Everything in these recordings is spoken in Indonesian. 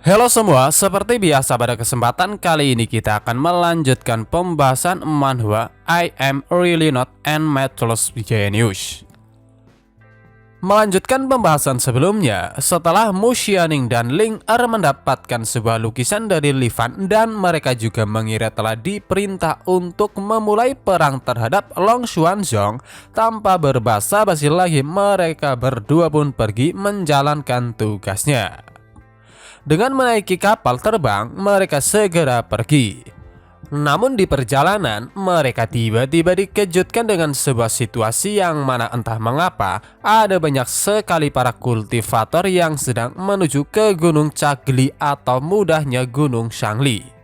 Halo semua, seperti biasa pada kesempatan kali ini kita akan melanjutkan pembahasan manhwa I Am Really Not and Matchless Genius. Melanjutkan pembahasan sebelumnya, setelah Mu Xianing dan Ling Er mendapatkan sebuah lukisan dari Li Fan dan mereka juga mengira telah diperintah untuk memulai perang terhadap Long Xuanzong, tanpa berbasa-basi lagi mereka berdua pun pergi menjalankan tugasnya. Dengan menaiki kapal terbang, mereka segera pergi. Namun di perjalanan, mereka tiba-tiba dikejutkan dengan sebuah situasi yang mana entah mengapa ada banyak sekali para kultivator yang sedang menuju ke Gunung Cagli atau mudahnya Gunung Shangli.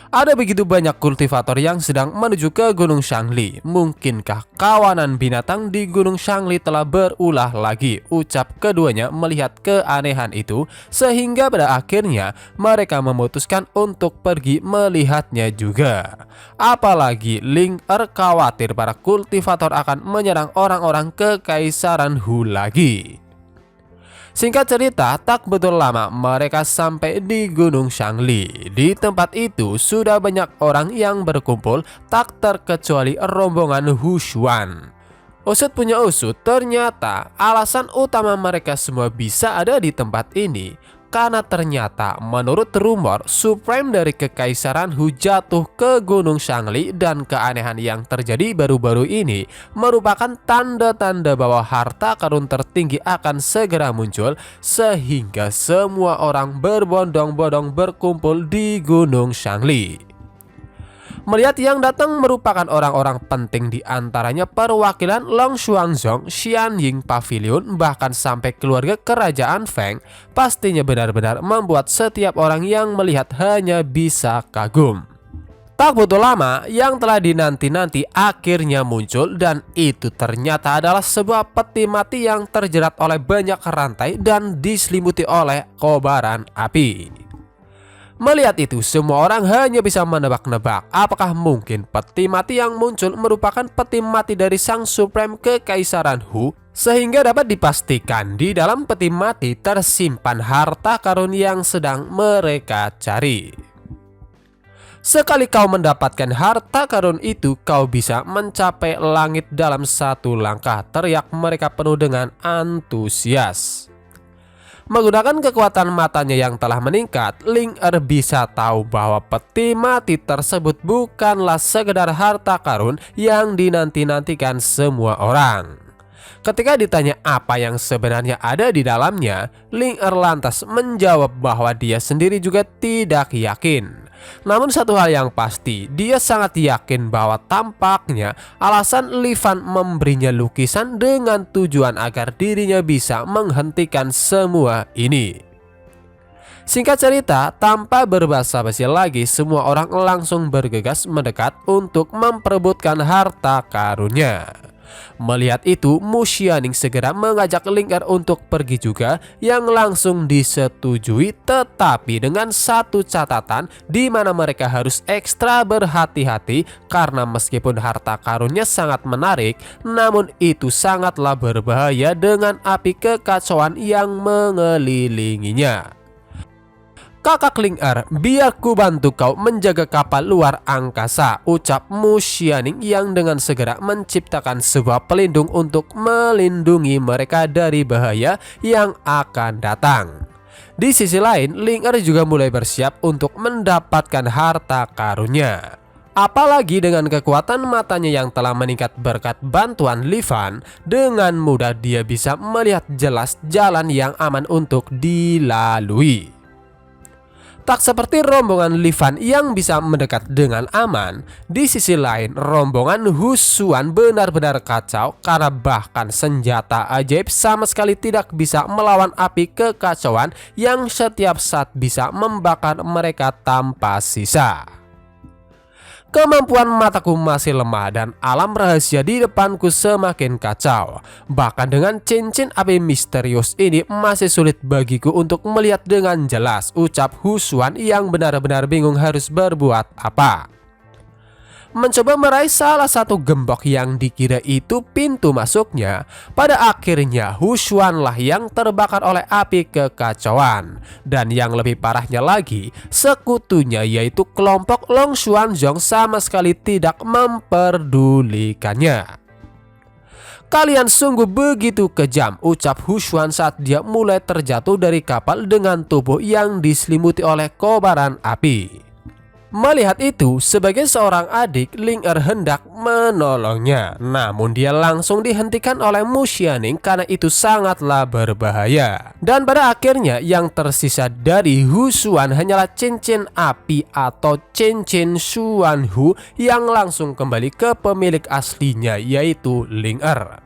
Ada begitu banyak kultivator yang sedang menuju ke Gunung Shangli. Mungkinkah kawanan binatang di Gunung Shangli telah berulah lagi? Ucap keduanya melihat keanehan itu, sehingga pada akhirnya mereka memutuskan untuk pergi melihatnya juga. Apalagi Ling Er khawatir para kultivator akan menyerang orang-orang kekaisaran Hu lagi. Singkat cerita, tak betul lama mereka sampai di Gunung Shangli. Di tempat itu sudah banyak orang yang berkumpul, tak terkecuali rombongan Hu Xuan. Usut punya usut, ternyata alasan utama mereka semua bisa ada di tempat ini karena ternyata menurut rumor Supreme dari Kekaisaran Hu jatuh ke Gunung Shangli, dan keanehan yang terjadi baru-baru ini merupakan tanda-tanda bahwa harta karun tertinggi akan segera muncul, sehingga semua orang berbondong-bondong berkumpul di Gunung Shangli. Melihat yang datang merupakan orang-orang penting, di antaranya perwakilan Long Xuanzong, Xianying Pavilion, bahkan sampai keluarga kerajaan Feng, pastinya benar-benar membuat setiap orang yang melihat hanya bisa kagum. Tak butuh lama, yang telah dinanti-nanti akhirnya muncul, dan itu ternyata adalah sebuah peti mati yang terjerat oleh banyak rantai dan diselimuti oleh kobaran api. Melihat itu, semua orang hanya bisa menebak-nebak apakah mungkin peti mati yang muncul merupakan peti mati dari Sang Supreme Kekaisaran Hu, sehingga dapat dipastikan di dalam peti mati tersimpan harta karun yang sedang mereka cari. Sekali kau mendapatkan harta karun itu, kau bisa mencapai langit dalam satu langkah, teriak mereka penuh dengan antusias. Menggunakan kekuatan matanya yang telah meningkat, Ling Er bisa tahu bahwa peti mati tersebut bukanlah sekedar harta karun yang dinanti-nantikan semua orang. Ketika ditanya apa yang sebenarnya ada di dalamnya, Ling Er lantas menjawab bahwa dia sendiri juga tidak yakin. Namun satu hal yang pasti, dia sangat yakin bahwa tampaknya alasan Li Fan memberinya lukisan dengan tujuan agar dirinya bisa menghentikan semua ini. Singkat cerita, tanpa berbasa-basi lagi, semua orang langsung bergegas mendekat untuk memperebutkan harta karunnya. Melihat itu, Mu Xianing segera mengajak Ling Er untuk pergi juga, yang langsung disetujui, tetapi dengan satu catatan di mana mereka harus ekstra berhati-hati karena meskipun harta karunnya sangat menarik, namun itu sangatlah berbahaya dengan api kekacauan yang mengelilinginya. Kakak Ling Er, biar ku bantu kau menjaga kapal luar angkasa, ucap Mu Xianing yang dengan segera menciptakan sebuah pelindung untuk melindungi mereka dari bahaya yang akan datang. Di sisi lain, Ling Er juga mulai bersiap untuk mendapatkan harta karunnya. Apalagi dengan kekuatan matanya yang telah meningkat berkat bantuan Li Fan, dengan mudah dia bisa melihat jelas jalan yang aman untuk dilalui. Tak seperti rombongan Li Fan yang bisa mendekat dengan aman, di sisi lain rombongan Hu Xuan benar-benar kacau karena bahkan senjata ajaib sama sekali tidak bisa melawan api kekacauan yang setiap saat bisa membakar mereka tanpa sisa. Kemampuan mataku masih lemah dan alam rahasia di depanku semakin kacau. Bahkan dengan cincin api misterius ini masih sulit bagiku untuk melihat dengan jelas, ucap Hu Xuan yang benar-benar bingung harus berbuat apa. mencoba meraih salah satu gembok yang dikira itu pintu masuknya. Pada akhirnya Hu Xuan lah yang terbakar oleh api kekacauan. Dan yang lebih parahnya lagi, sekutunya yaitu kelompok Long Xuanzong sama sekali tidak memperdulikannya. "Kalian sungguh begitu kejam," ucap Hu Xuan saat dia mulai terjatuh dari kapal dengan tubuh yang diselimuti oleh kobaran api. Melihat itu, sebagai seorang adik, Ling Er hendak menolongnya. Namun dia langsung dihentikan oleh Mu Xianing karena itu sangatlah berbahaya. Dan pada akhirnya yang tersisa dari Hu Xuan hanyalah cincin api atau cincin Xuan Hu yang langsung kembali ke pemilik aslinya yaitu Ling Er.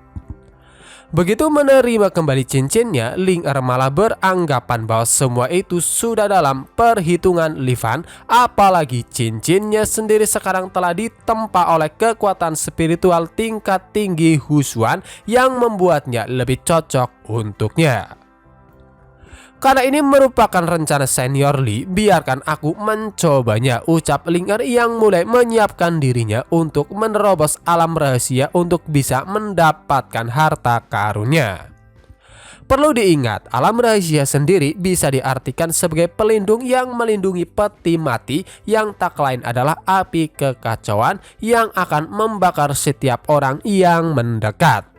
Begitu menerima kembali cincinnya, Ling Er malah beranggapan bahwa semua itu sudah dalam perhitungan Li Fan, apalagi cincinnya sendiri sekarang telah ditempa oleh kekuatan spiritual tingkat tinggi Hu Xuan yang membuatnya lebih cocok untuknya. "Karena ini merupakan rencana senior Li, biarkan aku mencobanya," ucap Ling Er yang mulai menyiapkan dirinya untuk menerobos alam rahasia untuk bisa mendapatkan harta karunnya. Perlu diingat, alam rahasia sendiri bisa diartikan sebagai pelindung yang melindungi peti mati yang tak lain adalah api kekacauan yang akan membakar setiap orang yang mendekat.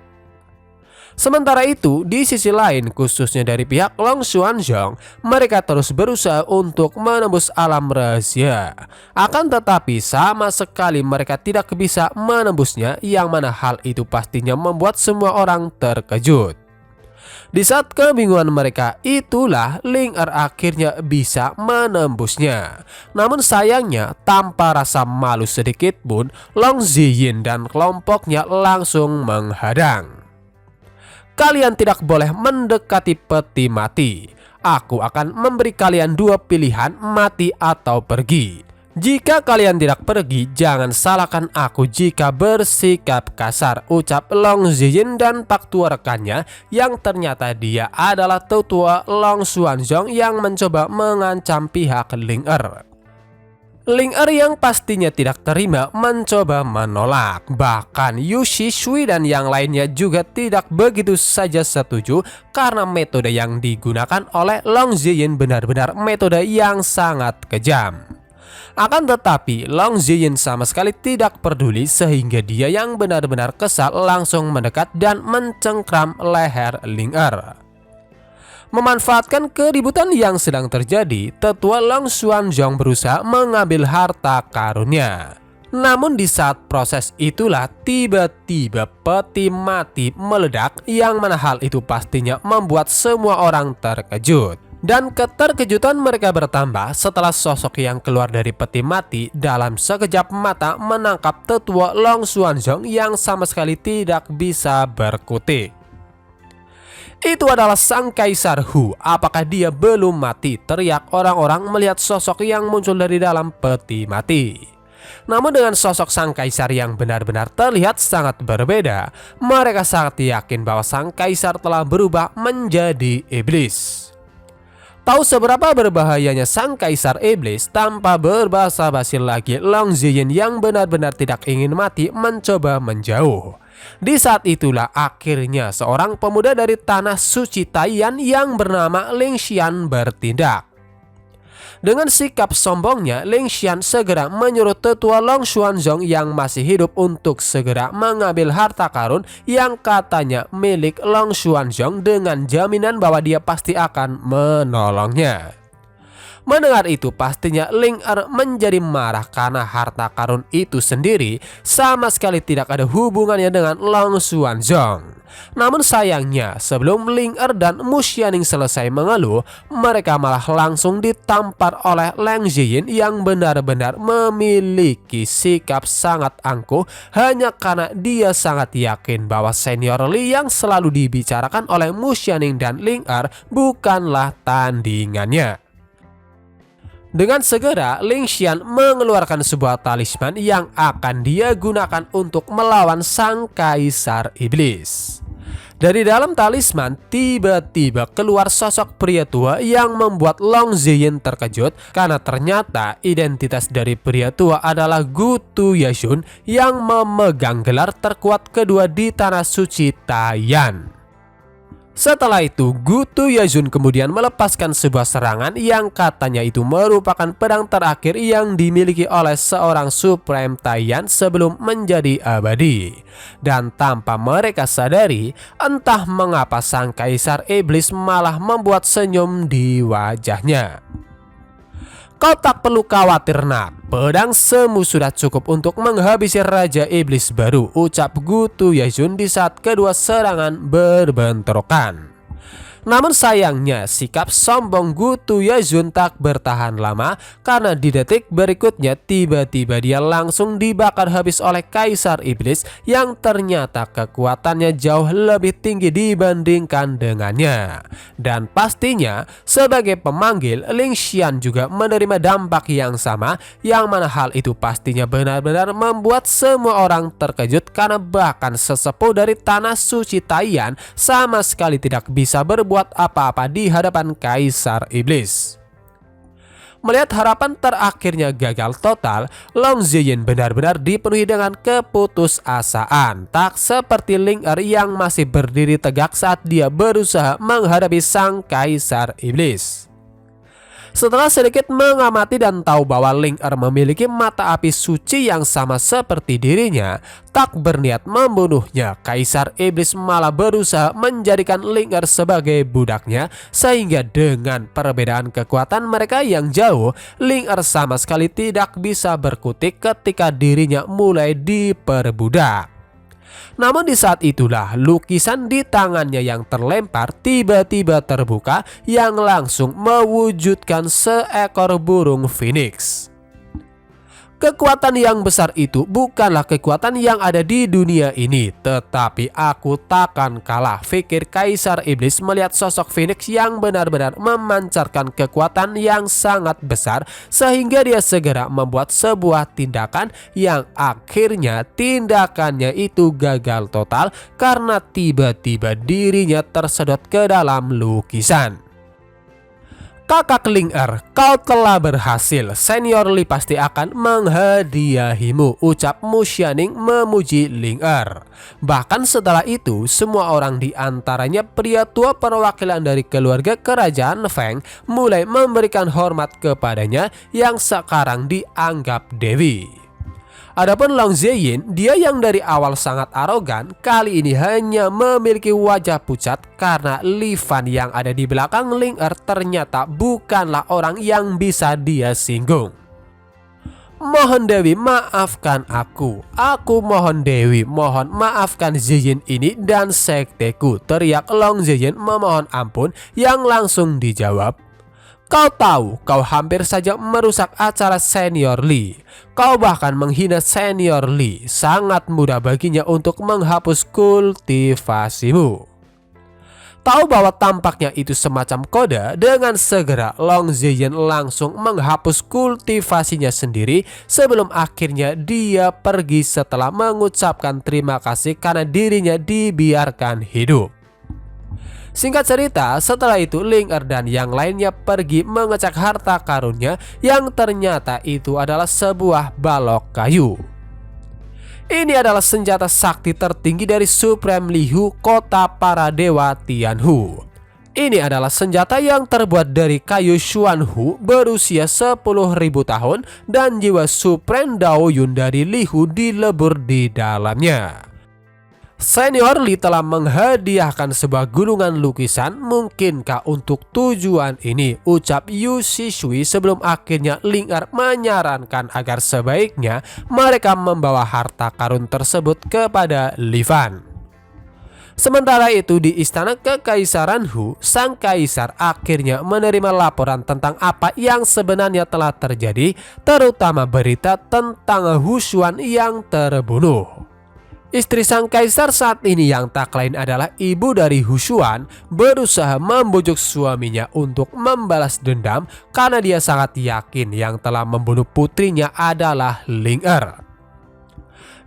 Sementara itu, di sisi lain, khususnya dari pihak Long Xuanzong, mereka terus berusaha untuk menembus alam rahasia. Akan tetapi sama sekali mereka tidak bisa menembusnya, yang mana hal itu pastinya membuat semua orang terkejut. Di saat kebingungan mereka itulah Ling Er akhirnya bisa menembusnya. Namun sayangnya tanpa rasa malu sedikit pun, Long Ziyin dan kelompoknya langsung menghadang. "Kalian tidak boleh mendekati peti mati. Aku akan memberi kalian dua pilihan, mati atau pergi. Jika kalian tidak pergi, jangan salahkan aku jika bersikap kasar," ucap Long Ziyin dan Pak Tua rekannya yang ternyata dia adalah tetua Long Xuanzong yang mencoba mengancam pihak Ling Er. Ling Er yang pastinya tidak terima mencoba menolak. Bahkan Yu Shui dan yang lainnya juga tidak begitu saja setuju karena metode yang digunakan oleh Long Ziyin benar-benar metode yang sangat kejam. Akan tetapi Long Ziyin sama sekali tidak peduli sehingga dia yang benar-benar kesal langsung mendekat dan mencengkram leher Ling Er. Memanfaatkan keributan yang sedang terjadi, tetua Long Xuanzong berusaha mengambil harta karunnya. Namun di saat proses itulah tiba-tiba peti mati meledak, yang mana hal itu pastinya membuat semua orang terkejut. Dan keterkejutan mereka bertambah setelah sosok yang keluar dari peti mati dalam sekejap mata menangkap tetua Long Xuanzong yang sama sekali tidak bisa berkutik. "Itu adalah sang Kaisar Hu. Apakah dia belum mati?" teriak orang-orang melihat sosok yang muncul dari dalam peti mati. Namun dengan sosok sang Kaisar yang benar-benar terlihat sangat berbeda, mereka sangat yakin bahwa sang Kaisar telah berubah menjadi iblis. Tahu seberapa berbahayanya sang Kaisar Iblis, tanpa berbasa-basi lagi Long Ziyin yang benar-benar tidak ingin mati mencoba menjauh. Di saat itulah akhirnya seorang pemuda dari tanah suci Taiyan yang bernama Ling Xian bertindak. Dengan sikap sombongnya, Ling Xian segera menyuruh tetua Long Xuanzong yang masih hidup untuk segera mengambil harta karun yang katanya milik Long Xuanzong dengan jaminan bahwa dia pasti akan menolongnya. Mendengar itu pastinya Ling Er menjadi marah karena harta karun itu sendiri sama sekali tidak ada hubungannya dengan Long Xuanzong. Namun sayangnya sebelum Ling Er dan Mu Xianing selesai mengeluh, mereka malah langsung ditampar oleh Long Ziyin yang benar-benar memiliki sikap sangat angkuh hanya karena dia sangat yakin bahwa senior Li yang selalu dibicarakan oleh Mu Xianing dan Ling Er bukanlah tandingannya. Dengan segera, Ling Xian mengeluarkan sebuah talisman yang akan dia gunakan untuk melawan sang Kaisar Iblis. Dari dalam talisman tiba-tiba keluar sosok pria tua yang membuat Long Ziyin terkejut karena ternyata identitas dari pria tua adalah Gu Tuyasun yang memegang gelar terkuat kedua di tanah suci Taiyan. Setelah itu, Gu Tuyasun kemudian melepaskan sebuah serangan yang katanya itu merupakan pedang terakhir yang dimiliki oleh seorang Supreme Taiyan sebelum menjadi abadi. Dan tanpa mereka sadari, entah mengapa sang Kaisar Iblis malah membuat senyum di wajahnya. Kau tak perlu khawatir nak, pedang semu sudah cukup untuk menghabisi Raja Iblis baru, ucap Gu Tuyasun di saat kedua serangan berbentrokan. Namun sayangnya sikap sombong Gu Tuyasun tak bertahan lama karena di detik berikutnya tiba-tiba dia langsung dibakar habis oleh Kaisar Iblis yang ternyata kekuatannya jauh lebih tinggi dibandingkan dengannya. Dan pastinya sebagai pemanggil, Ling Xian juga menerima dampak yang sama, yang mana hal itu pastinya benar-benar membuat semua orang terkejut karena bahkan sesepuh dari tanah suci Taiyan sama sekali tidak bisa berbuat apa-apa di hadapan Kaisar Iblis. Melihat harapan terakhirnya gagal total, Long Ziyin benar-benar dipenuhi dengan keputusasaan, tak seperti Ling Er yang masih berdiri tegak saat dia berusaha menghadapi sang Kaisar Iblis. Setelah sedikit mengamati dan tahu bahwa Ling Er memiliki mata api suci yang sama seperti dirinya, tak berniat membunuhnya, Kaisar Iblis malah berusaha menjadikan Ling Er sebagai budaknya, sehingga dengan perbedaan kekuatan mereka yang jauh, Ling Er sama sekali tidak bisa berkutik ketika dirinya mulai diperbudak. Namun di saat itulah lukisan di tangannya yang terlempar tiba-tiba terbuka yang langsung mewujudkan seekor burung phoenix. Kekuatan yang besar itu bukanlah kekuatan yang ada di dunia ini, tetapi aku takkan kalah, pikir Kaisar Iblis melihat sosok Phoenix yang benar-benar memancarkan kekuatan yang sangat besar, sehingga dia segera membuat sebuah tindakan yang akhirnya tindakannya itu gagal total karena tiba-tiba dirinya tersedot ke dalam lukisan. Kakak Ling Er, kau telah berhasil. Senior Li pasti akan menghadiahimu, ucap Mu Xianing memuji Ling Er. Bahkan setelah itu, semua orang di antaranya pria tua perwakilan dari keluarga kerajaan Feng mulai memberikan hormat kepadanya yang sekarang dianggap dewi. Adapun Long Ziyin, dia yang dari awal sangat arogan, kali ini hanya memiliki wajah pucat karena Li Fan yang ada di belakang Ling Er ternyata bukanlah orang yang bisa dia singgung. Mohon Dewi maafkan aku mohon Dewi, mohon maafkan Ziyin ini dan sekteku, teriak Long Ziyin memohon ampun yang langsung dijawab. Kau tahu, kau hampir saja merusak acara Senior Li. Kau bahkan menghina Senior Li. Sangat mudah baginya untuk menghapus kultivasimu. Tahu bahwa tampaknya itu semacam kode, dengan segera Long Ziyin langsung menghapus kultivasinya sendiri sebelum akhirnya dia pergi setelah mengucapkan terima kasih karena dirinya dibiarkan hidup. Singkat cerita, setelah itu Ling Er dan yang lainnya pergi mengecek harta karunnya yang ternyata itu adalah sebuah balok kayu. Ini adalah senjata sakti tertinggi dari Supreme Lihu, kota para dewa Tianhu. Ini adalah senjata yang terbuat dari kayu Xuanhu berusia 10.000 tahun dan jiwa Supreme Daoyun dari Lihu dilebur di dalamnya. Senior Li telah menghadiahkan sebuah gunungan lukisan, mungkinkah untuk tujuan ini, ucap Yu Shishui sebelum akhirnya Ling Er menyarankan agar sebaiknya mereka membawa harta karun tersebut kepada Li Fan. Sementara itu di istana Kekaisaran Hu, sang kaisar akhirnya menerima laporan tentang apa yang sebenarnya telah terjadi, terutama berita tentang Hu Xuan yang terbunuh. Istri sang kaisar saat ini yang tak lain adalah ibu dari Hu Xuan berusaha membujuk suaminya untuk membalas dendam karena dia sangat yakin yang telah membunuh putrinya adalah Ling Er.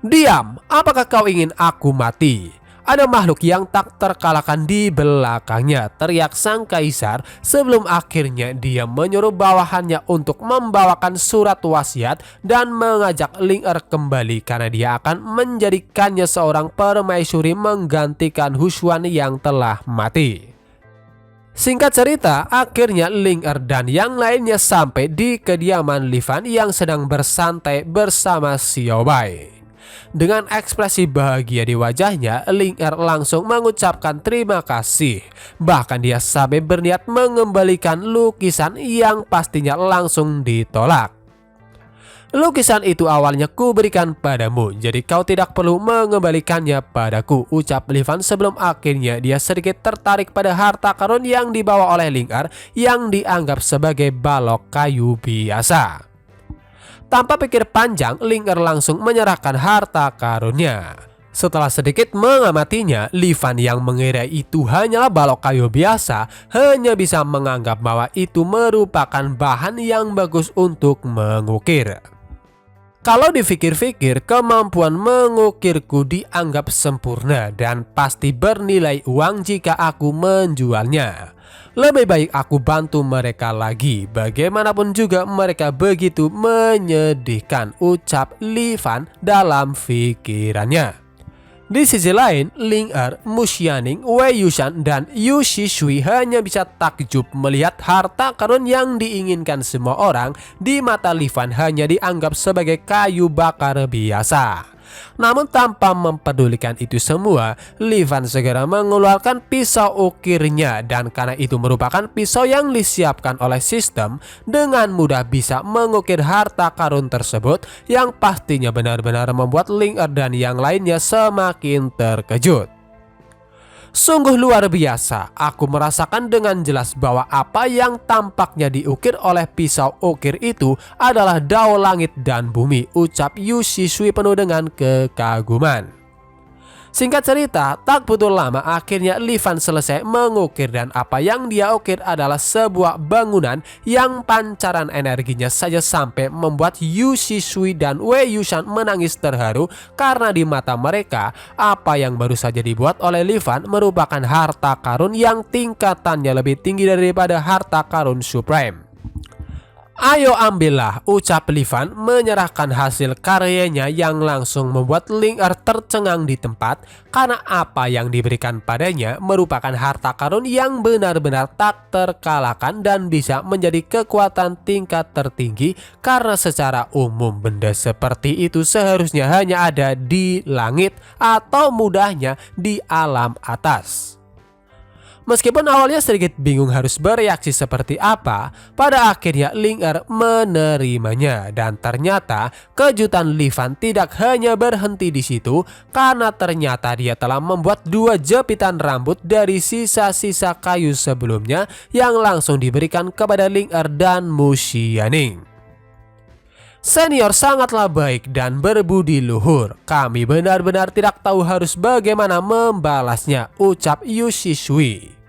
Diam, apakah kau ingin aku mati? Ada makhluk yang tak terkalahkan di belakangnya, teriak sang kaisar sebelum akhirnya dia menyuruh bawahannya untuk membawakan surat wasiat dan mengajak Ling-Er kembali karena dia akan menjadikannya seorang permaisuri menggantikan Husuan yang telah mati. Singkat cerita, akhirnya Ling-Er dan yang lainnya sampai di kediaman Li Fan yang sedang bersantai bersama Xiao Bai. Dengan ekspresi bahagia di wajahnya, Ling-Er langsung mengucapkan terima kasih. Bahkan dia sampai berniat mengembalikan lukisan yang pastinya langsung ditolak. Lukisan itu awalnya kuberikan padamu, jadi kau tidak perlu mengembalikannya padaku, ucap Li Fan sebelum akhirnya dia sedikit tertarik pada harta karun yang dibawa oleh Ling-Er yang dianggap sebagai balok kayu biasa. Tanpa pikir panjang, Ling-Er langsung menyerahkan harta karunnya. Setelah sedikit mengamatinya, Li Fan yang mengira itu hanyalah balok kayu biasa hanya bisa menganggap bahwa itu merupakan bahan yang bagus untuk mengukir. Kalau dipikir-pikir, kemampuan mengukirku dianggap sempurna dan pasti bernilai uang jika aku menjualnya. Lebih baik aku bantu mereka lagi, bagaimanapun juga mereka begitu menyedihkan, ucap Li Fan dalam pikirannya. Di sisi lain, Ling-Er, Mu Xianing, Wei Yushan, dan Yu Shishui hanya bisa takjub melihat harta karun yang diinginkan semua orang di mata Li Fan hanya dianggap sebagai kayu bakar biasa. Namun tanpa mempedulikan itu semua, Li Fan segera mengeluarkan pisau ukirnya dan karena itu merupakan pisau yang disiapkan oleh sistem, dengan mudah bisa mengukir harta karun tersebut yang pastinya benar-benar membuat Ling-Er dan yang lainnya semakin terkejut. Sungguh luar biasa, aku merasakan dengan jelas bahwa apa yang tampaknya diukir oleh pisau ukir itu adalah dao langit dan bumi, ucap Yu Shishui penuh dengan kekaguman. Singkat cerita, tak butuh lama akhirnya Li Fan selesai mengukir dan apa yang dia ukir adalah sebuah bangunan yang pancaran energinya saja sampai membuat Yu Shishui dan Wei Yushan menangis terharu karena di mata mereka apa yang baru saja dibuat oleh Li Fan merupakan harta karun yang tingkatannya lebih tinggi daripada harta karun Supreme. Ayo ambillah, ucap Li Fan menyerahkan hasil karyanya yang langsung membuat Ling-Er tercengang di tempat karena apa yang diberikan padanya merupakan harta karun yang benar-benar tak terkalahkan dan bisa menjadi kekuatan tingkat tertinggi karena secara umum benda seperti itu seharusnya hanya ada di langit atau mudahnya di alam atas. Meskipun awalnya sedikit bingung harus bereaksi seperti apa, pada akhirnya Ling-Er menerimanya dan ternyata kejutan Li Fan tidak hanya berhenti di situ karena ternyata dia telah membuat 2 jepitan rambut dari sisa-sisa kayu sebelumnya yang langsung diberikan kepada Ling-Er dan Mu Xianing. Senior sangatlah baik dan berbudi luhur. Kami benar-benar tidak tahu harus bagaimana membalasnya, ucap Yu Shishui.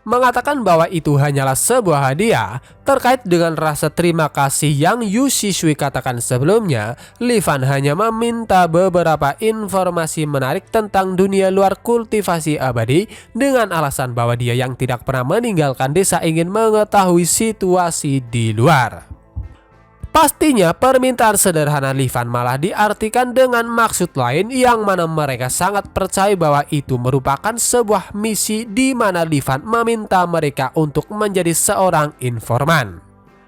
Mengatakan bahwa itu hanyalah sebuah hadiah. Terkait dengan rasa terima kasih yang Yu Shishui katakan sebelumnya, Li Fan hanya meminta beberapa informasi menarik tentang dunia luar kultivasi abadi dengan alasan bahwa dia yang tidak pernah meninggalkan desa ingin mengetahui situasi di luar. Pastinya permintaan sederhana Li Fan malah diartikan dengan maksud lain yang mana mereka sangat percaya bahwa itu merupakan sebuah misi di mana Li Fan meminta mereka untuk menjadi seorang informan.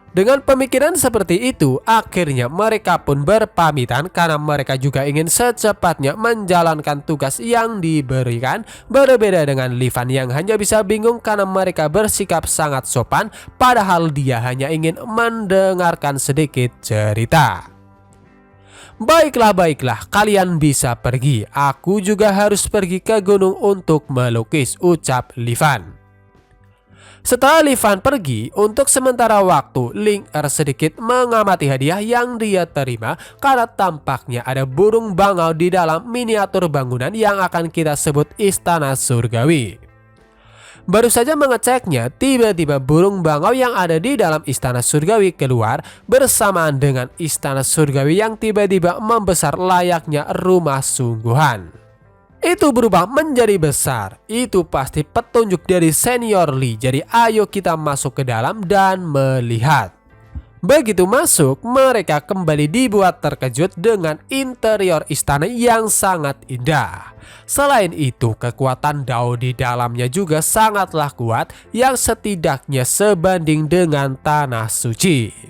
Dengan pemikiran seperti itu, akhirnya mereka pun berpamitan karena mereka juga ingin secepatnya menjalankan tugas yang diberikan, berbeda dengan Li Fan yang hanya bisa bingung karena mereka bersikap sangat sopan padahal dia hanya ingin mendengarkan sedikit cerita. Baiklah, kalian bisa pergi. Aku juga harus pergi ke gunung untuk melukis, ucap Li Fan. Setelah Li Fan pergi, untuk sementara waktu Ling-Er sedikit mengamati hadiah yang dia terima karena tampaknya ada burung bangau di dalam miniatur bangunan yang akan kita sebut Istana Surgawi. Baru saja mengeceknya, tiba-tiba burung bangau yang ada di dalam Istana Surgawi keluar bersamaan dengan Istana Surgawi yang tiba-tiba membesar layaknya rumah sungguhan. itu berubah menjadi besar. Itu pasti petunjuk dari senior Lee. Jadi ayo kita masuk ke dalam dan melihat. Begitu masuk, mereka kembali dibuat terkejut dengan interior istana yang sangat indah. Selain itu, kekuatan Dao di dalamnya juga sangatlah kuat, yang setidaknya sebanding dengan tanah suci.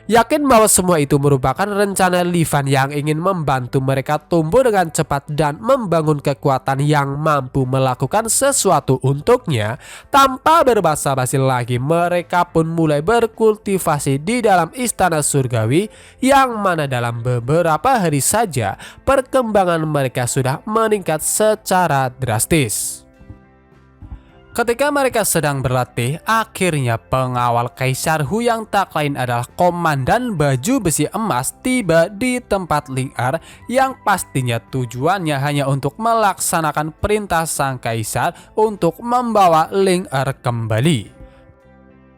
Yakin bahwa semua itu merupakan rencana Li Fan yang ingin membantu mereka tumbuh dengan cepat dan membangun kekuatan yang mampu melakukan sesuatu untuknya. Tanpa berbasa-basi lagi, mereka pun mulai berkultivasi di dalam istana surgawi, yang mana dalam beberapa hari saja perkembangan mereka sudah meningkat secara drastis. Ketika mereka sedang berlatih, akhirnya pengawal Kaisar Hu yang tak lain adalah Komandan Baju Besi Emas tiba di tempat Ling Er, yang pastinya tujuannya hanya untuk melaksanakan perintah sang Kaisar untuk membawa Ling Er kembali.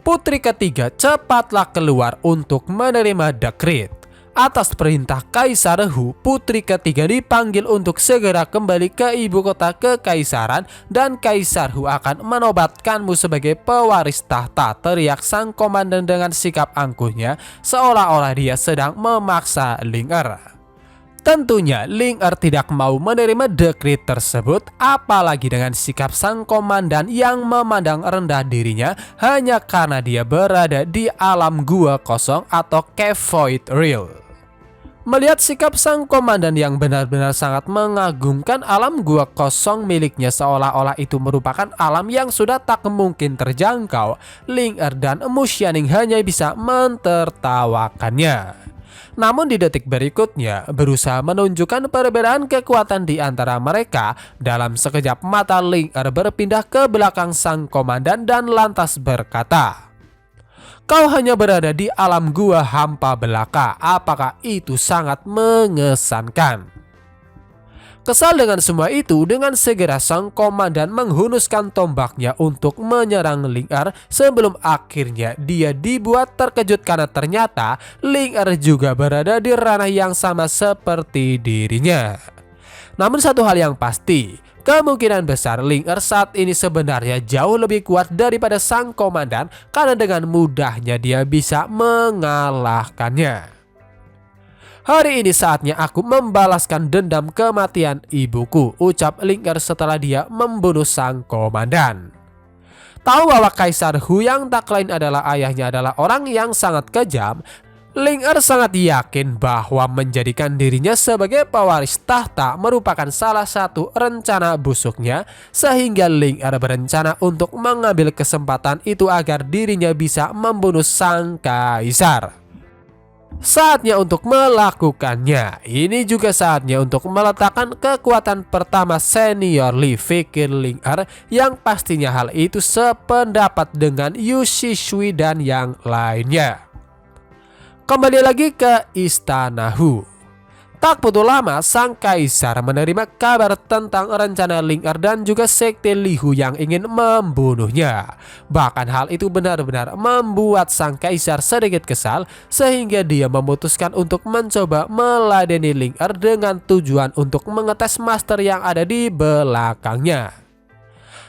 Putri ketiga cepatlah keluar untuk menerima dekret. Atas perintah Kaisar Hu, putri ketiga dipanggil untuk segera kembali ke ibu kota kekaisaran, dan Kaisar Hu akan menobatkanmu sebagai pewaris tahta, teriak sang komandan dengan sikap angkuhnya, seolah-olah dia sedang memaksa Ling Er. Tentunya Ling Er tidak mau menerima dekret tersebut, apalagi dengan sikap sang komandan yang memandang rendah dirinya hanya karena dia berada di alam gua kosong atau Cave Void Real. Melihat sikap sang komandan yang benar-benar sangat mengagumkan alam gua kosong miliknya, seolah-olah itu merupakan alam yang sudah tak mungkin terjangkau, Ling Er dan Mu Xianing hanya bisa mentertawakannya. Namun di detik berikutnya, berusaha menunjukkan perbedaan kekuatan di antara mereka, dalam sekejap mata Ling Er berpindah ke belakang sang komandan dan lantas berkata, "Kau hanya berada di alam gua hampa belaka, apakah itu sangat mengesankan?" Kesal dengan semua itu, dengan segera sang komandan menghunuskan tombaknya untuk menyerang Ling Er, sebelum akhirnya dia dibuat terkejut karena ternyata Ling Er juga berada di ranah yang sama seperti dirinya. Namun satu hal yang pasti, kemungkinan besar Ling Er saat ini sebenarnya jauh lebih kuat daripada sang komandan, karena dengan mudahnya dia bisa mengalahkannya. "Hari ini saatnya aku membalaskan dendam kematian ibuku," ucap Ling Er setelah dia membunuh sang komandan. Tahu bahwa Kaisar Hu yang tak lain adalah ayahnya adalah orang yang sangat kejam, Ling Er sangat yakin bahwa menjadikan dirinya sebagai pewaris tahta merupakan salah satu rencana busuknya, sehingga Ling Er berencana untuk mengambil kesempatan itu agar dirinya bisa membunuh sang kaisar. Saatnya untuk melakukannya. Ini juga saatnya untuk meletakkan kekuatan pertama senior Lee, pikir Ling Er, yang pastinya hal itu sependapat dengan Yu Shishui dan yang lainnya. Kembali lagi ke istana Hu. Tak butuh lama, sang kaisar menerima kabar tentang rencana Ling Er dan juga sekte Li Hu yang ingin membunuhnya. Bahkan hal itu benar-benar membuat sang kaisar sedikit kesal, sehingga dia memutuskan untuk mencoba meladeni Ling Er dengan tujuan untuk mengetes master yang ada di belakangnya.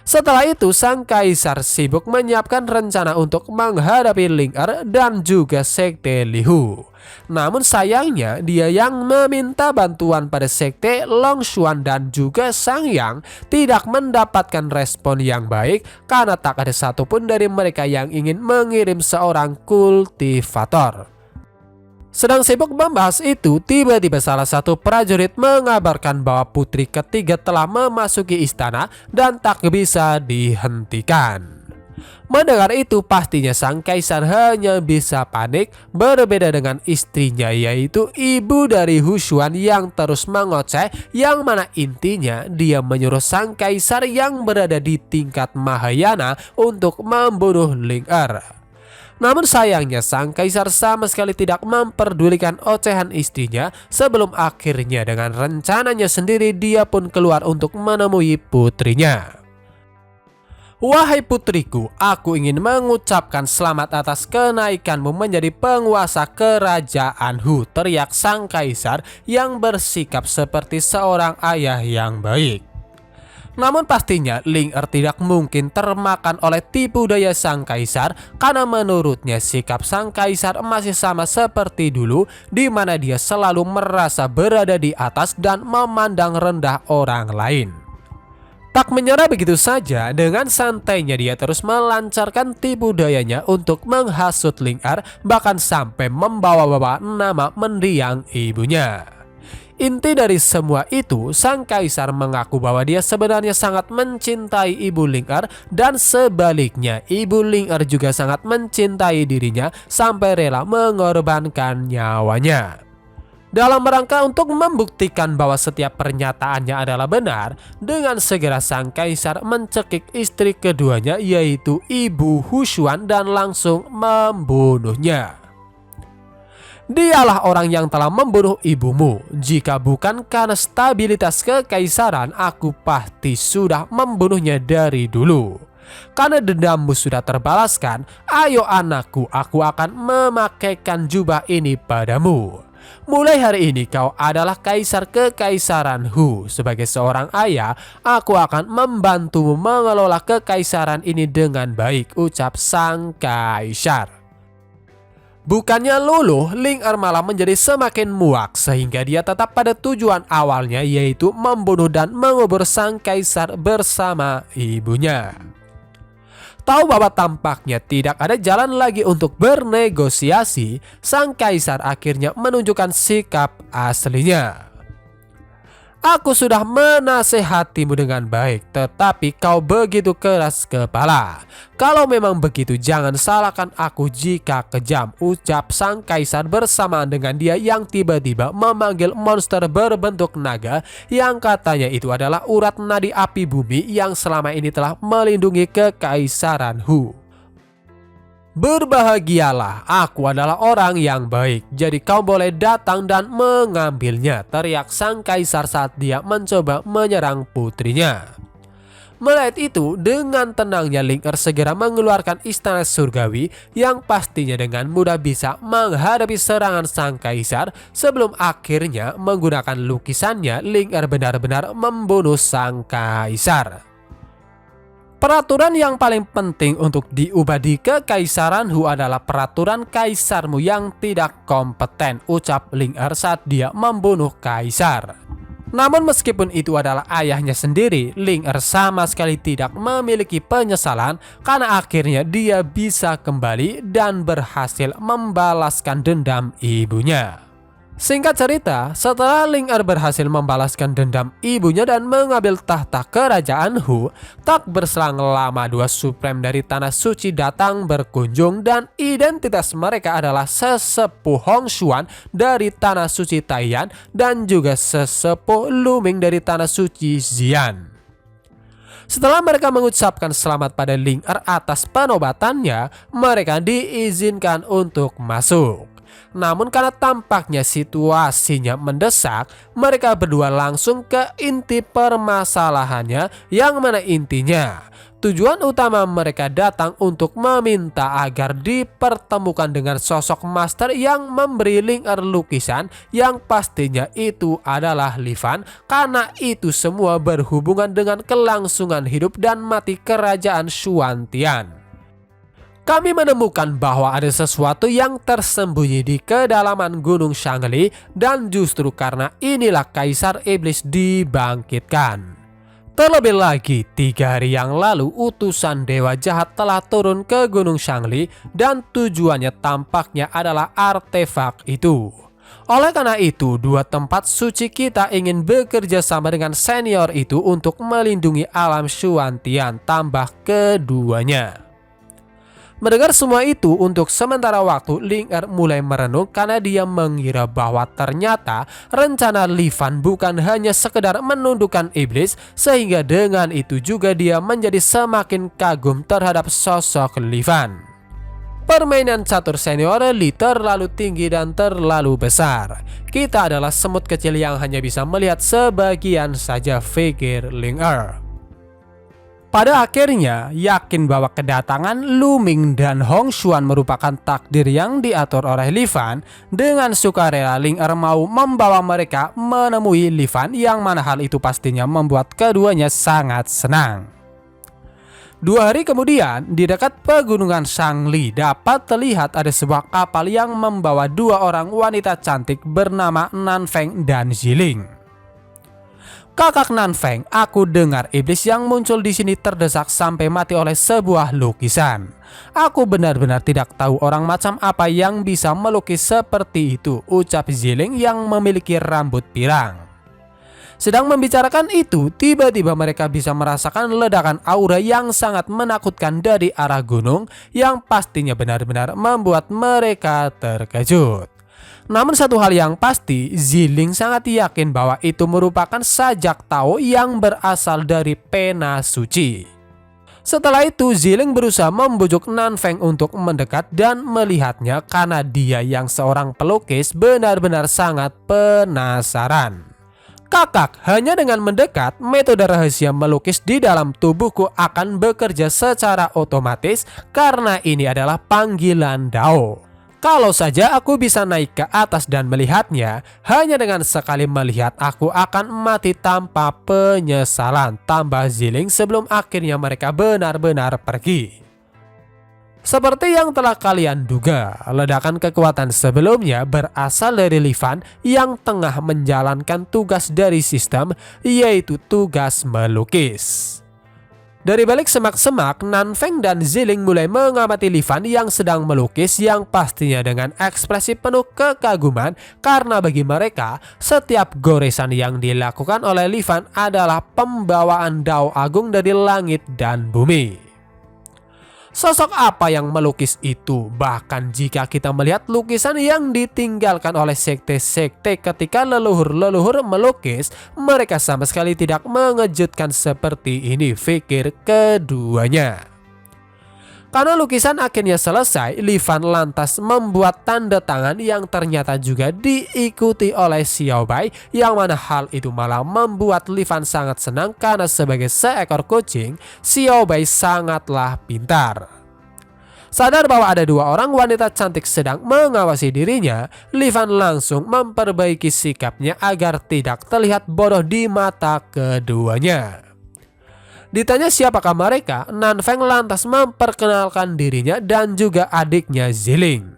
Setelah itu, sang kaisar sibuk menyiapkan rencana untuk menghadapi Ling Er dan juga sekte Li Hu. Namun sayangnya, dia yang meminta bantuan pada sekte Longshuan dan juga Sang Yang tidak mendapatkan respon yang baik, karena tak ada satupun dari mereka yang ingin mengirim seorang kultivator. Sedang sibuk membahas itu, tiba-tiba salah satu prajurit mengabarkan bahwa putri ketiga telah memasuki istana dan tak bisa dihentikan. Mendengar itu, pastinya sang kaisar hanya bisa panik. Berbeda dengan istrinya, yaitu ibu dari Hu Xuan yang terus mengoceh, yang mana intinya dia menyuruh sang kaisar yang berada di tingkat Mahayana untuk membunuh Ling Er. Namun sayangnya sang kaisar sama sekali tidak memperdulikan ocehan istrinya, sebelum akhirnya dengan rencananya sendiri dia pun keluar untuk menemui putrinya. Wahai putriku, aku ingin mengucapkan selamat atas kenaikanmu menjadi penguasa kerajaan Hu, teriak sang kaisar yang bersikap seperti seorang ayah yang baik. Namun pastinya Ling Er tidak mungkin termakan oleh tipu daya sang kaisar, karena menurutnya sikap sang kaisar masih sama seperti dulu, di mana dia selalu merasa berada di atas dan memandang rendah orang lain. Tak menyerah begitu saja, dengan santainya dia terus melancarkan tipu dayanya untuk menghasut Ling Er, bahkan sampai membawa-bawa nama mendiang ibunya. Inti dari semua itu, sang kaisar mengaku bahwa dia sebenarnya sangat mencintai ibu Ling Er, dan sebaliknya ibu Ling Er juga sangat mencintai dirinya sampai rela mengorbankan nyawanya. Dalam rangka untuk membuktikan bahwa setiap pernyataannya adalah benar, dengan segera sang kaisar mencekik istri keduanya, yaitu Ibu Hu Xuan, dan langsung membunuhnya. Dialah orang yang telah membunuh ibumu. Jika bukan karena stabilitas kekaisaran, aku pasti sudah membunuhnya dari dulu. Karena dendammu sudah terbalaskan, ayo anakku, aku akan memakaikan jubah ini padamu. Mulai hari ini kau adalah kaisar kekaisaran Hu. Sebagai seorang ayah, aku akan membantumu mengelola kekaisaran ini dengan baik, ucap sang kaisar. Bukannya luluh, Ling Er malah menjadi semakin muak sehingga dia tetap pada tujuan awalnya, yaitu membunuh dan mengubur sang kaisar bersama ibunya. Tahu bahwa tampaknya tidak ada jalan lagi untuk bernegosiasi, sang kaisar akhirnya menunjukkan sikap aslinya. Aku sudah menasehatimu dengan baik, tetapi kau begitu keras kepala. Kalau memang begitu, jangan salahkan aku jika kejam, ucap sang kaisar bersamaan dengan dia yang tiba-tiba memanggil monster berbentuk naga yang katanya itu adalah urat nadi api bumi yang selama ini telah melindungi kekaisaran Hu. Berbahagialah, aku adalah orang yang baik, jadi kau boleh datang dan mengambilnya, teriak sang kaisar saat dia mencoba menyerang putrinya. Melihat itu, dengan tenangnya Ling Er segera mengeluarkan istana surgawi yang pastinya dengan mudah bisa menghadapi serangan sang kaisar, sebelum akhirnya menggunakan lukisannya Ling Er benar-benar membunuh sang kaisar. Peraturan yang paling penting untuk diubah di kekaisaran Hu adalah peraturan kaisarmu yang tidak kompeten, ucap Ling Er saat dia membunuh kaisar. Namun meskipun itu adalah ayahnya sendiri, Ling Er sama sekali tidak memiliki penyesalan karena akhirnya dia bisa kembali dan berhasil membalaskan dendam ibunya. Singkat cerita, setelah Ling Er berhasil membalaskan dendam ibunya dan mengambil tahta kerajaan Hu, tak berselang lama dua supreme dari Tanah Suci datang berkunjung, dan identitas mereka adalah sesepuh Hong Xuan dari Tanah Suci Taiyan dan juga sesepuh Lu Ming dari Tanah Suci Xi'an. Setelah mereka mengucapkan selamat pada Ling Er atas penobatannya, mereka diizinkan untuk masuk. Namun karena tampaknya situasinya mendesak, mereka berdua langsung ke inti permasalahannya, yang mana intinya tujuan utama mereka datang untuk meminta agar dipertemukan dengan sosok master yang memberi Ling Er lukisan yang pastinya itu adalah Li Fan, karena itu semua berhubungan dengan kelangsungan hidup dan mati kerajaan Xuantian. Kami menemukan bahwa ada sesuatu yang tersembunyi di kedalaman Gunung Shangli, dan justru karena inilah Kaisar Iblis dibangkitkan. Terlebih lagi, 3 hari yang lalu utusan Dewa Jahat telah turun ke Gunung Shangli, dan tujuannya tampaknya adalah artefak itu. Oleh karena itu, 2 tempat suci kita ingin bekerja sama dengan senior itu untuk melindungi alam Xuantian, tambah keduanya. Mendengar semua itu, untuk sementara waktu Ling Er mulai merenung karena dia mengira bahwa ternyata rencana Li Fan bukan hanya sekedar menundukkan iblis, sehingga dengan itu juga dia menjadi semakin kagum terhadap sosok Li Fan. Permainan catur senior Li terlalu tinggi dan terlalu besar. Kita adalah semut kecil yang hanya bisa melihat sebagian saja, pikir Ling Er. Pada akhirnya, yakin bahwa kedatangan Lu Ming dan Hong Xuan merupakan takdir yang diatur oleh Li Fan, dengan sukarela Ling Er mau membawa mereka menemui Li Fan, yang mana hal itu pastinya membuat keduanya sangat senang. 2 hari kemudian, di dekat pegunungan Shangli dapat terlihat ada sebuah kapal yang membawa 2 orang wanita cantik bernama Nanfeng dan Ziling. Kakak Nanfeng, aku dengar iblis yang muncul di sini terdesak sampai mati oleh sebuah lukisan. Aku benar-benar tidak tahu orang macam apa yang bisa melukis seperti itu, ucap Ziling yang memiliki rambut pirang. Sedang membicarakan itu, tiba-tiba mereka bisa merasakan ledakan aura yang sangat menakutkan dari arah gunung, yang pastinya benar-benar membuat mereka terkejut. Namun satu hal yang pasti, Ziling sangat yakin bahwa itu merupakan sajak Tao yang berasal dari pena suci. Setelah itu, Ziling berusaha membujuk Nanfeng untuk mendekat dan melihatnya karena dia yang seorang pelukis benar-benar sangat penasaran. Kakak, hanya dengan mendekat, metode rahasia melukis di dalam tubuhku akan bekerja secara otomatis karena ini adalah panggilan Dao. Kalau saja aku bisa naik ke atas dan melihatnya, hanya dengan sekali melihat aku akan mati tanpa penyesalan, tambah Ziling sebelum akhirnya mereka benar-benar pergi. Seperti yang telah kalian duga, ledakan kekuatan sebelumnya berasal dari Li Fan yang tengah menjalankan tugas dari sistem, yaitu tugas melukis. Dari balik semak-semak, Nanfeng dan Ziling mulai mengamati Li Fan yang sedang melukis, yang pastinya dengan ekspresi penuh kekaguman karena bagi mereka setiap goresan yang dilakukan oleh Li Fan adalah pembawaan Dao Agung dari langit dan bumi. Sosok apa yang melukis itu? Bahkan jika kita melihat lukisan yang ditinggalkan oleh sekte-sekte ketika leluhur-leluhur melukis, mereka sama sekali tidak mengejutkan seperti ini, pikir keduanya. Karena lukisan akhirnya selesai, Li Fan lantas membuat tanda tangan yang ternyata juga diikuti oleh Xiao Bai, yang mana hal itu malah membuat Li Fan sangat senang karena sebagai seekor kucing, Xiao Bai sangatlah pintar. Sadar bahwa ada 2 orang wanita cantik sedang mengawasi dirinya, Li Fan langsung memperbaiki sikapnya agar tidak terlihat bodoh di mata keduanya. Ditanya siapakah mereka, Nanfeng lantas memperkenalkan dirinya dan juga adiknya Ziling.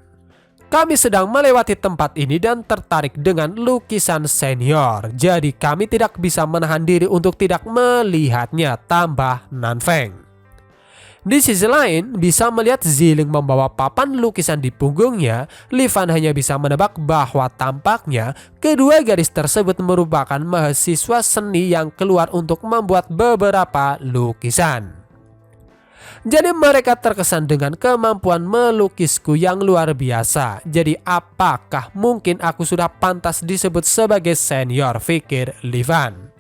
Kami sedang melewati tempat ini dan tertarik dengan lukisan senior, jadi kami tidak bisa menahan diri untuk tidak melihatnya, tambah Nanfeng. Di sisi lain, bisa melihat Ziling membawa papan lukisan di punggungnya, Li Fan hanya bisa menebak bahwa tampaknya kedua gadis tersebut merupakan mahasiswa seni yang keluar untuk membuat beberapa lukisan. Jadi mereka terkesan dengan kemampuan melukisku yang luar biasa. Jadi apakah mungkin aku sudah pantas disebut sebagai senior, pikir Li Fan.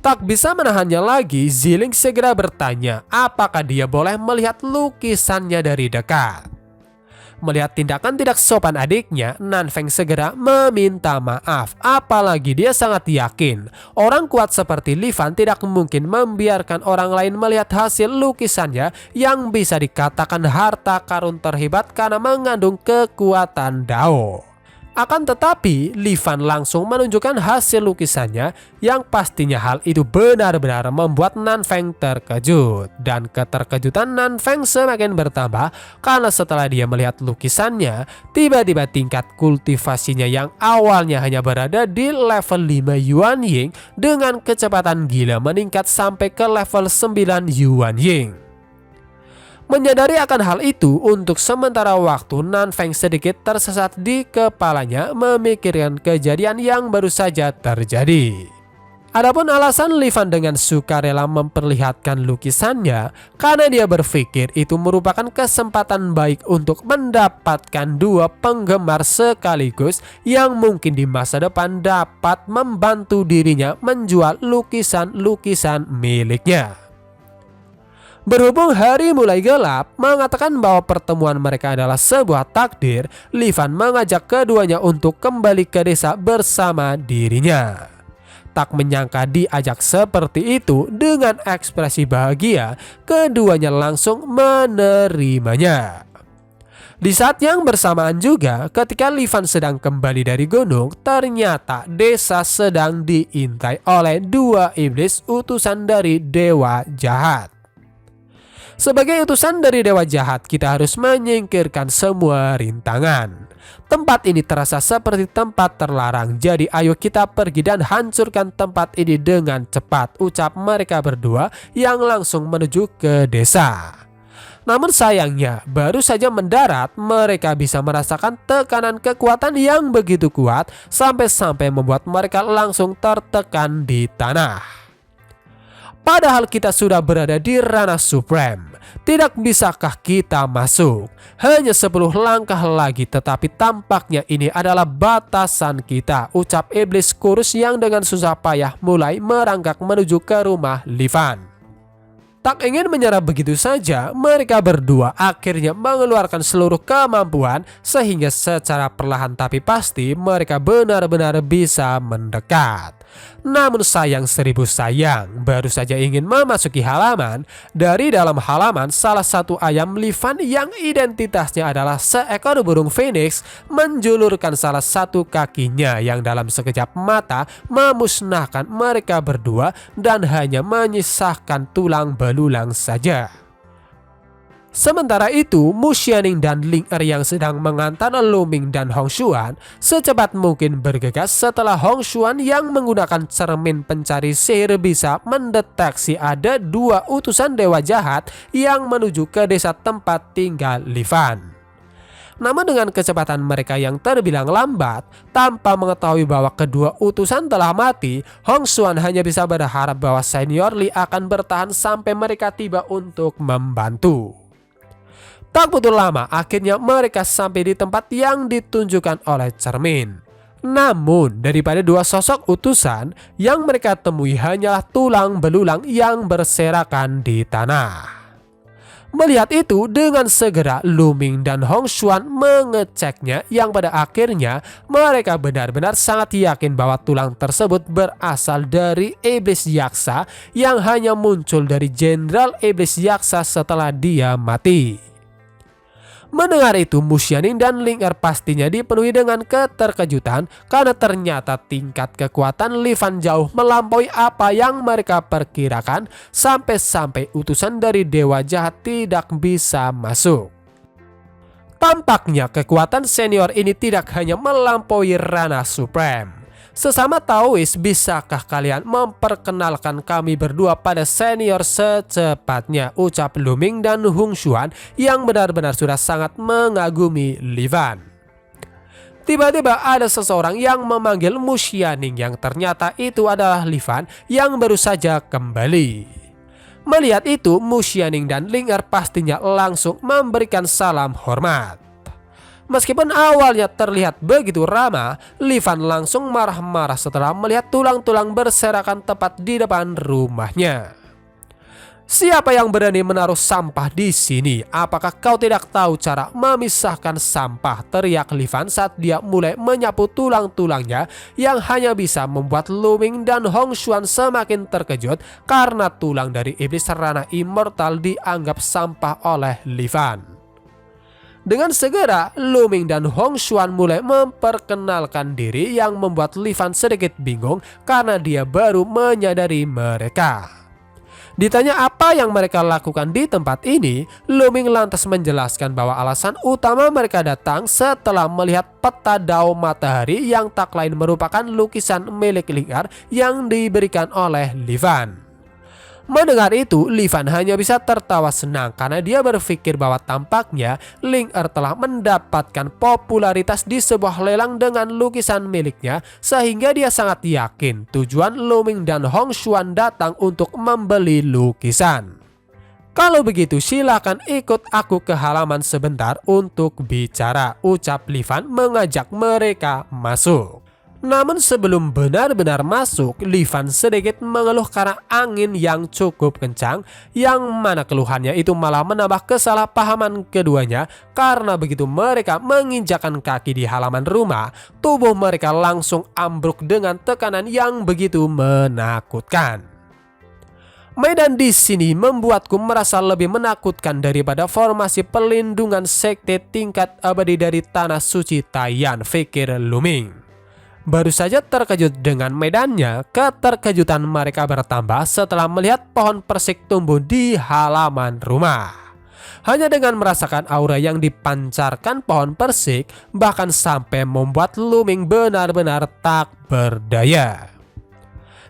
Tak bisa menahannya lagi, Ziling segera bertanya apakah dia boleh melihat lukisannya dari dekat. Melihat tindakan tidak sopan adiknya, Nanfeng segera meminta maaf. Apalagi dia sangat yakin orang kuat seperti Li Fan tidak mungkin membiarkan orang lain melihat hasil lukisannya yang bisa dikatakan harta karun terhebat karena mengandung kekuatan Dao. Akan tetapi, Li Fan langsung menunjukkan hasil lukisannya yang pastinya hal itu benar-benar membuat Nanfeng terkejut. Dan keterkejutan Nanfeng semakin bertambah karena setelah dia melihat lukisannya, tiba-tiba tingkat kultivasinya yang awalnya hanya berada di level 5 Yuan Ying dengan kecepatan gila meningkat sampai ke level 9 Yuan Ying. Menyadari akan hal itu, untuk sementara waktu Nanfeng sedikit tersesat di kepalanya memikirkan kejadian yang baru saja terjadi. Adapun alasan Li Fan dengan sukarela memperlihatkan lukisannya karena dia berpikir itu merupakan kesempatan baik untuk mendapatkan 2 penggemar sekaligus yang mungkin di masa depan dapat membantu dirinya menjual lukisan-lukisan miliknya. Berhubung hari mulai gelap, mengatakan bahwa pertemuan mereka adalah sebuah takdir, Li Fan mengajak keduanya untuk kembali ke desa bersama dirinya. tak menyangka diajak seperti itu, dengan ekspresi bahagia, keduanya langsung menerimanya. Di saat yang bersamaan juga, ketika Livan sedang kembali dari gunung, ternyata desa sedang diintai oleh dua iblis utusan dari dewa jahat. Sebagai utusan dari dewa jahat, kita harus menyingkirkan semua rintangan. Tempat ini terasa seperti tempat terlarang, jadi ayo kita pergi dan hancurkan tempat ini dengan cepat, ucap mereka berdua yang langsung menuju ke desa. Namun sayangnya, baru saja mendarat, mereka bisa merasakan tekanan kekuatan yang begitu kuat sampai-sampai membuat mereka langsung tertekan di tanah. Padahal kita sudah berada di ranah supreme, tidak bisakah kita masuk? Hanya 10 langkah lagi, tetapi tampaknya ini adalah batasan kita, ucap iblis kurus yang dengan susah payah mulai merangkak menuju ke rumah Livan. Tak ingin menyerah begitu saja, mereka berdua akhirnya mengeluarkan seluruh kemampuan sehingga secara perlahan tapi pasti mereka benar-benar bisa mendekat. Namun sayang seribu sayang, baru saja ingin memasuki halaman, dari dalam halaman salah satu ayam Livan yang identitasnya adalah seekor burung phoenix menjulurkan salah satu kakinya yang dalam sekejap mata memusnahkan mereka berdua dan hanya menyisakan tulang belulang saja. Sementara itu, Mu Xianing dan Ling Er yang sedang mengantar Lu Ming dan Hong Xuan secepat mungkin bergegas setelah Hong Xuan yang menggunakan cermin pencari sihir bisa mendeteksi ada dua utusan dewa jahat yang menuju ke desa tempat tinggal Livan. Namun dengan kecepatan mereka yang terbilang lambat, tanpa mengetahui bahwa kedua utusan telah mati, Hong Xuan hanya bisa berharap bahwa Senior Li akan bertahan sampai mereka tiba untuk membantu. Tak butuh lama, akhirnya mereka sampai di tempat yang ditunjukkan oleh cermin. Namun, daripada dua sosok utusan, yang mereka temui hanyalah tulang belulang yang berserakan di tanah. Melihat itu, dengan segera Lu Ming dan Hong Xuan mengeceknya yang pada akhirnya mereka benar-benar sangat yakin bahwa tulang tersebut berasal dari iblis yaksa yang hanya muncul dari jenderal iblis yaksa setelah dia mati. Mendengar itu, Mu Xianing dan Ling Er pastinya dipenuhi dengan keterkejutan karena ternyata tingkat kekuatan Livan jauh melampaui apa yang mereka perkirakan sampai-sampai utusan dari dewa jahat tidak bisa masuk. Tampaknya kekuatan senior ini tidak hanya melampaui ranah supreme. Sesama Taois, bisakah kalian memperkenalkan kami berdua pada senior secepatnya, ucap Lu Ming dan Hong Xuan yang benar-benar sudah sangat mengagumi Livan. Tiba-tiba ada seseorang yang memanggil Mu Xianing yang ternyata itu adalah Livan yang baru saja kembali. Melihat itu, Mu Xianing dan Ling Er pastinya langsung memberikan salam hormat. Meskipun awalnya terlihat begitu ramah, Livan langsung marah-marah setelah melihat tulang-tulang berserakan tepat di depan rumahnya. Siapa yang berani menaruh sampah di sini? Apakah kau tidak tahu cara memisahkan sampah? Teriak Livan saat dia mulai menyapu tulang-tulangnya yang hanya bisa membuat Lu Ming dan Hong Xuan semakin terkejut karena tulang dari iblis ranah immortal dianggap sampah oleh Livan. Dengan segera, Lu Ming dan Hong Xuan mulai memperkenalkan diri yang membuat Livan sedikit bingung karena dia baru menyadari mereka. Ditanya apa yang mereka lakukan di tempat ini, Lu Ming lantas menjelaskan bahwa alasan utama mereka datang setelah melihat peta dao matahari yang tak lain merupakan lukisan milik Ling Er yang diberikan oleh Livan. Mendengar itu, Livan hanya bisa tertawa senang karena dia berpikir bahwa tampaknya Ling Er telah mendapatkan popularitas di sebuah lelang dengan lukisan miliknya sehingga dia sangat yakin tujuan Lu Ming dan Hong Xuan datang untuk membeli lukisan. Kalau begitu silakan ikut aku ke halaman sebentar untuk bicara, ucap Livan mengajak mereka masuk. Namun sebelum benar-benar masuk, Li Fan sedikit mengeluh karena angin yang cukup kencang, yang mana keluhannya itu malah menambah kesalahpahaman keduanya karena begitu mereka menginjakkan kaki di halaman rumah, tubuh mereka langsung ambruk dengan tekanan yang begitu menakutkan. Medan di sini membuatku merasa lebih menakutkan daripada formasi perlindungan sekte tingkat abadi dari Tanah Suci Taiyan, pikir Luming. Baru saja terkejut dengan medannya, keterkejutan mereka bertambah setelah melihat pohon persik tumbuh di halaman rumah. Hanya dengan merasakan aura yang dipancarkan pohon persik, bahkan sampai membuat Luming benar-benar tak berdaya.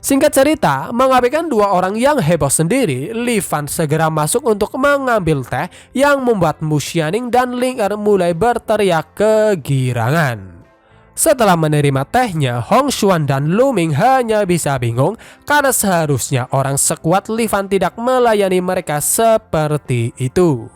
Singkat cerita, mengabaikan dua orang yang heboh sendiri, Li Fan segera masuk untuk mengambil teh yang membuat Mu Xianing dan Ling Er mulai berteriak kegirangan. Setelah menerima tehnya, Hong Xuan dan Luming hanya bisa bingung karena seharusnya orang sekuat Li Fan tidak melayani mereka seperti itu.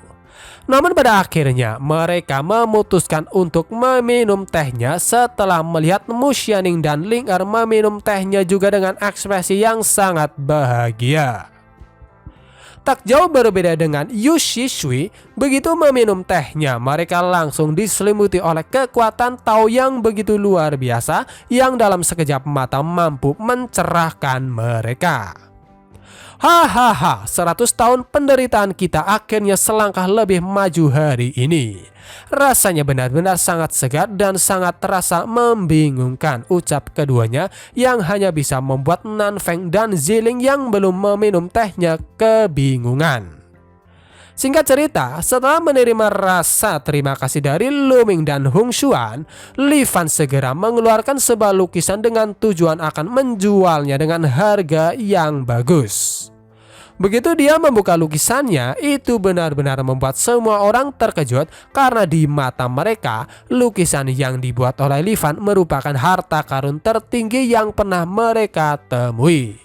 Namun pada akhirnya mereka memutuskan untuk meminum tehnya setelah melihat Mu Xianing dan Ling Er meminum tehnya juga dengan ekspresi yang sangat bahagia. Tak jauh berbeda dengan Yu Shishui, begitu meminum tehnya mereka langsung diselimuti oleh kekuatan Tao yang begitu luar biasa yang dalam sekejap mata mampu mencerahkan mereka. Hahaha, 100 tahun penderitaan kita akhirnya selangkah lebih maju hari ini. Rasanya benar-benar sangat segar dan sangat terasa membingungkan, ucap keduanya yang hanya bisa membuat Nanfeng dan Ziling yang belum meminum tehnya kebingungan. Singkat cerita, setelah menerima rasa terima kasih dari Luming dan Hong Xuan, Li Fan segera mengeluarkan sebuah lukisan dengan tujuan akan menjualnya dengan harga yang bagus. Begitu dia membuka lukisannya, itu benar-benar membuat semua orang terkejut karena di mata mereka, lukisan yang dibuat oleh Li Fan merupakan harta karun tertinggi yang pernah mereka temui.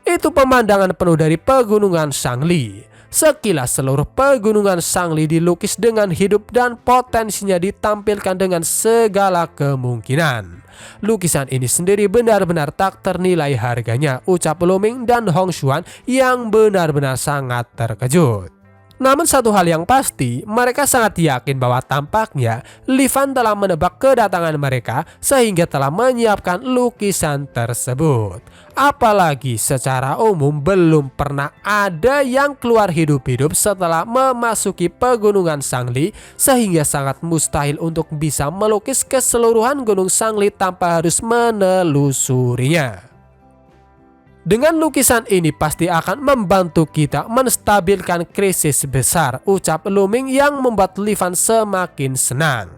Itu pemandangan penuh dari pegunungan Shangli. Sekilas seluruh pegunungan Shangli dilukis dengan hidup dan potensinya ditampilkan dengan segala kemungkinan. Lukisan ini sendiri benar-benar tak ternilai harganya, ucap Luming dan Hong Xuan yang benar-benar sangat terkejut. Namun satu hal yang pasti, mereka sangat yakin bahwa tampaknya Li Fan telah menebak kedatangan mereka sehingga telah menyiapkan lukisan tersebut. Apalagi secara umum belum pernah ada yang keluar hidup-hidup setelah memasuki pegunungan Shangli, sehingga sangat mustahil untuk bisa melukis keseluruhan gunung Shangli tanpa harus menelusurinya. Dengan lukisan ini pasti akan membantu kita menstabilkan krisis besar, ucap Luming yang membuat Li Fan semakin senang.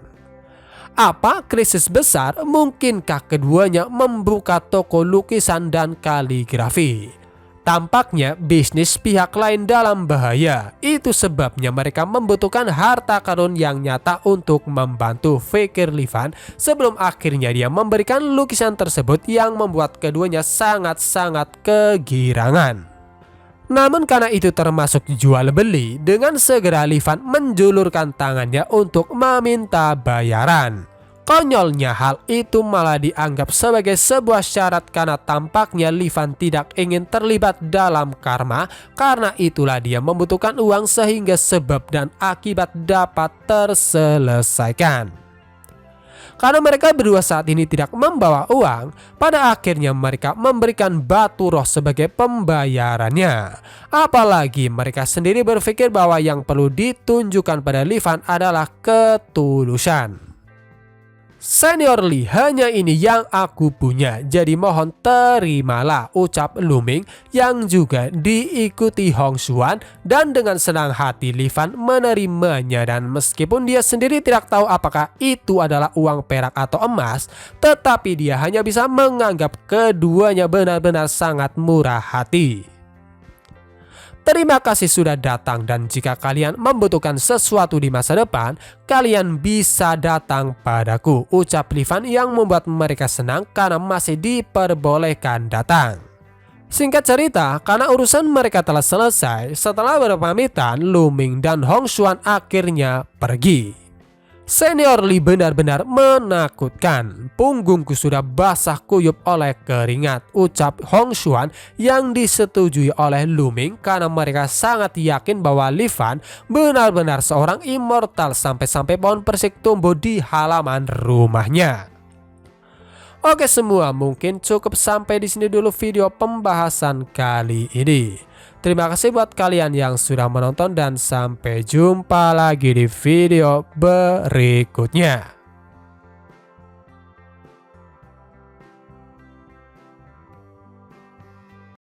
Apa krisis besar? Mungkinkah keduanya membuka toko lukisan dan kaligrafi? Tampaknya bisnis pihak lain dalam bahaya. Itu sebabnya mereka membutuhkan harta karun yang nyata untuk membantu, pikir Li Fan sebelum akhirnya dia memberikan lukisan tersebut yang membuat keduanya sangat-sangat kegirangan. Namun karena itu termasuk jual beli, dengan segera Li Fan menjulurkan tangannya untuk meminta bayaran. Konyolnya hal itu malah dianggap sebagai sebuah syarat karena tampaknya Li Fan tidak ingin terlibat dalam karma, karena itulah dia membutuhkan uang sehingga sebab dan akibat dapat terselesaikan. Karena mereka berdua saat ini tidak membawa uang, pada akhirnya mereka memberikan batu roh sebagai pembayarannya. Apalagi mereka sendiri berpikir bahwa yang perlu ditunjukkan pada Li Fan adalah ketulusan. Senior Li, hanya ini yang aku punya, jadi mohon terimalah, ucap Luming yang juga diikuti Hong Xuan, dan dengan senang hati Li Fan menerimanya. Dan meskipun dia sendiri tidak tahu apakah itu adalah uang perak atau emas, tetapi dia hanya bisa menganggap keduanya benar-benar sangat murah hati. Terima kasih sudah datang, dan jika kalian membutuhkan sesuatu di masa depan, kalian bisa datang padaku, ucap Li Fan yang membuat mereka senang karena masih diperbolehkan datang. Singkat cerita, karena urusan mereka telah selesai, setelah berpamitan, Luming dan Hong Xuan akhirnya pergi. Senior Lee benar-benar menakutkan. Punggungku sudah basah kuyup oleh keringat, ucap Hong Xuan yang disetujui oleh Lu Ming karena mereka sangat yakin bahwa Li Fan benar-benar seorang immortal sampai-sampai pohon persik tumbuh di halaman rumahnya. Oke semua, mungkin cukup sampai di sini dulu video pembahasan kali ini. Terima kasih buat kalian yang sudah menonton dan sampai jumpa lagi di video berikutnya.